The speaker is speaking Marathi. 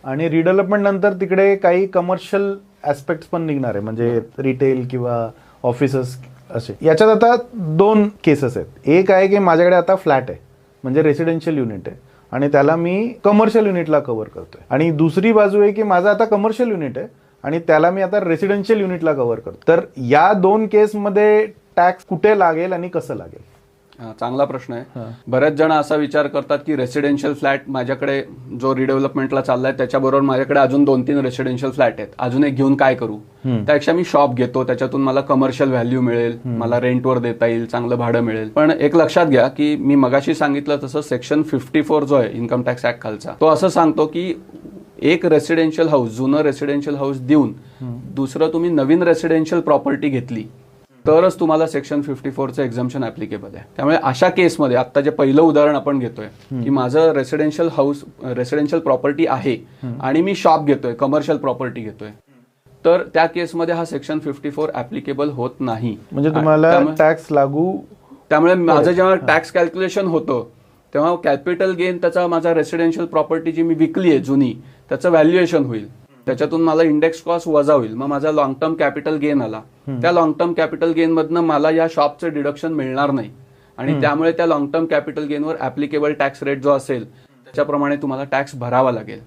आणि रिडेव्हलपमेंट नंतर तिकडे काही कमर्शियल ऍस्पेक्ट पण निघणार आहे, म्हणजे रिटेल किंवा ऑफिसेस असे. याच्यात आता 2 केसेस आहेत. एक आहे की माझ्याकडे आता फ्लॅट आहे, म्हणजे रेसिडेन्शियल युनिट आहे, आणि त्याला मी कमर्शियल युनिटला कव्हर करतोय. आणि दुसरी बाजू आहे की माझं आता कमर्शियल युनिट आहे आणि त्याला मी आता रेसिडेन्शियल युनिटला कव्हर करतो. तर या 2 केसमध्ये टॅक्स कुठे लागेल आणि कसं लागेल? चांगला प्रश्न आहे. बरेच जण असा विचार करतात की रेसिडेन्शियल फ्लॅट माझ्याकडे जो रिडेव्हलपमेंटला चाललाय त्याच्याबरोबर माझ्याकडे अजून 2-3 रेसिडेन्शियल फ्लॅट आहेत, अजून एक घेऊन काय करू? त्यापेक्षा मी शॉप घेतो, त्याच्यातून मला कमर्शियल व्हॅल्यू मिळेल, मला रेंटवर देता येईल, चांगलं भाडं मिळेल. पण एक लक्षात घ्या की मी मगाशी सांगितलं तसं सेक्शन 54 जो आहे इन्कम टॅक्स ऍक्ट खालचा, तो असं सांगतो की एक रेसिडेन्शियल हाऊस, जुनं रेसिडेन्शियल हाऊस देऊन दुसरं तुम्ही नवीन रेसिडेन्शियल प्रॉपर्टी घेतली तरच तुम्हाला सेक्शन 54चं एक्झम्पशन ऍप्लिकेबल आहे. त्यामुळे अशा केसमध्ये आता जे पहिलं उदाहरण आपण घेतोय की माझं रेसिडेन्शियल हाऊस, रेसिडेन्शियल प्रॉपर्टी आहे आणि मी शॉप घेतोय, कमर्शियल प्रॉपर्टी घेतोय, तर त्या केसमध्ये हा सेक्शन 54 ऍप्लिकेबल होत नाही. म्हणजे तुम्हाला टॅक्स लागू. त्यामुळे माझं जेव्हा टॅक्स कॅल्क्युलेशन होतं तेव्हा कॅपिटल गेन त्याचा माझा रेसिडेन्शियल प्रॉपर्टी जी मी विकली आहे जुनी त्याचं व्हॅल्युएशन होईल, त्याच्यातून मला इंडेक्स कॉस्ट वजा होईल, मग माझा लॉंग टर्म कॅपिटल गेन आला. त्या लॉंग टर्म कॅपिटल गेन मधनं मला या शॉपचं डिडक्शन मिळणार नाही आणि त्यामुळे त्या लॉंग टर्म कॅपिटल गेनवर ऍप्लिकेबल टॅक्स रेट जो असेल त्याच्याप्रमाणे तुम्हाला टॅक्स भरावा लागेल.